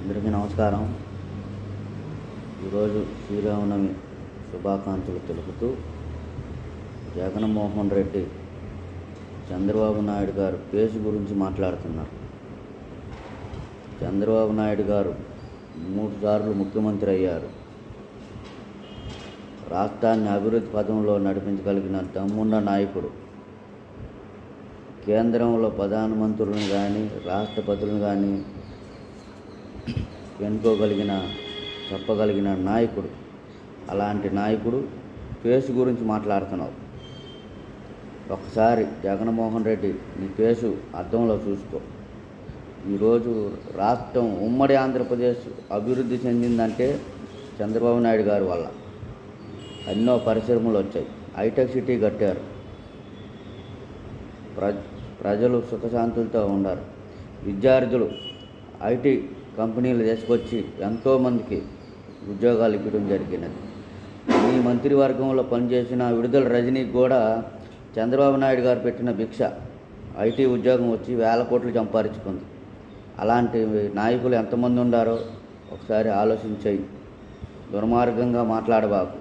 అందరికీ నమస్కారం. ఈరోజు శ్రీరామనవమి శుభాకాంక్షలు తెలుపుతూ జగన్మోహన్ రెడ్డి చంద్రబాబు నాయుడు గారు కేసు గురించి మాట్లాడుతున్నారు. చంద్రబాబు నాయుడు గారు 3 సార్లు ముఖ్యమంత్రి అయ్యారు. రాష్ట్రాన్ని అభివృద్ధి పథంలో నడిపించగలిగిన దమ్మున్న నాయకుడు. కేంద్రంలో ప్రధానమంత్రులను కానీ రాష్ట్రపతులను కానీ చెప్పగలిగిన నాయకుడు. అలాంటి నాయకుడు కేసు గురించి మాట్లాడుతున్నావు. ఒకసారి జగన్మోహన్ రెడ్డి నీ కేసు అద్దంలో చూసుకో. ఈరోజు రాష్ట్రం ఉమ్మడి ఆంధ్రప్రదేశ్ అభివృద్ధి చెందిందంటే చంద్రబాబు నాయుడు గారి వల్ల. ఎన్నో పరిశ్రమలు వచ్చాయి, హైటెక్ సిటీ కట్టారు, ప్రజలు సుఖశాంతులతో ఉన్నారు. విద్యార్థులు ఐటీ కంపెనీలు తీసుకొచ్చి ఎంతోమందికి ఉద్యోగాలు ఇవ్వడం జరిగినది. ఈ మంత్రివర్గంలో పనిచేసిన విడుదల రజనీకి కూడా చంద్రబాబు నాయుడు గారు పెట్టిన భిక్ష ఐటీ ఉద్యోగం వచ్చి 1000 కోట్లు సంపాదించుకుంది. అలాంటి నాయకులు ఎంతమంది ఉండారో ఒకసారి ఆలోచించాయి. దుర్మార్గంగా మాట్లాడబాకు.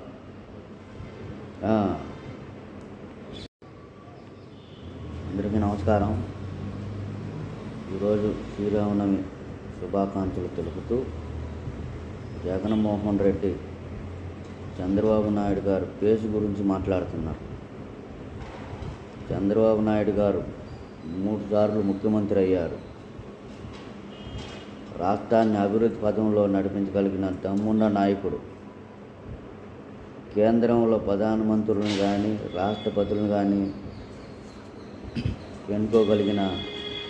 అందరికీ నమస్కారం. ఈరోజు శ్రీరామనవమి శుభాకాంక్షలు తెలుపుతూ జగన్మోహన్ రెడ్డి చంద్రబాబు నాయుడు గారు కేసు గురించి మాట్లాడుతున్నారు. చంద్రబాబు నాయుడు గారు 3 సార్లు ముఖ్యమంత్రి అయ్యారు. రాష్ట్రాన్ని అభివృద్ధి పథంలో నడిపించగలిగిన దమ్మున్న నాయకుడు. కేంద్రంలో ప్రధానమంత్రులను కానీ రాష్ట్రపతులను కానీ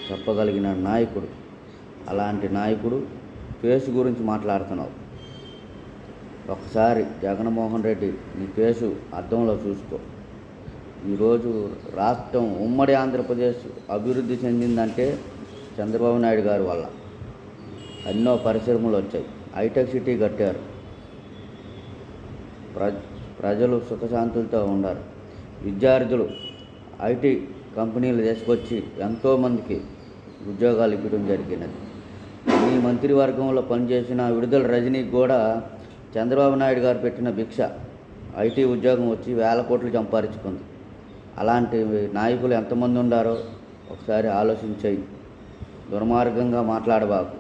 చెప్పగలిగిన నాయకుడు. అలాంటి నాయకుడు కేసు గురించి మాట్లాడుతున్నావు. ఒకసారి జగన్మోహన్ రెడ్డి నీ కేసు అద్దంలో చూసుకో. ఈరోజు రాష్ట్రం ఉమ్మడి ఆంధ్రప్రదేశ్ అభివృద్ధి చెందిందంటే చంద్రబాబు నాయుడు గారి వల్ల. ఎన్నో పరిశ్రమలు వచ్చాయి, హైటెక్ సిటీ కట్టారు, ప్రజలు సుఖశాంతులతో ఉన్నారు. విద్యార్థులు ఐటీ కంపెనీలు తీసుకొచ్చి ఎంతోమందికి ఉద్యోగాలు ఇవ్వడం జరిగినది. ఈ మంత్రివర్గంలో పనిచేసిన విడుదల రజనీకి కూడా చంద్రబాబు నాయుడు గారు పెట్టిన భిక్ష ఐటీ ఉద్యోగం వచ్చి 1000 కోట్లు సంపాదించుకుంది. అలాంటి నాయకులు ఎంతమంది ఉండారో ఒకసారి ఆలోచించాయి. దుర్మార్గంగా మాట్లాడబాకు.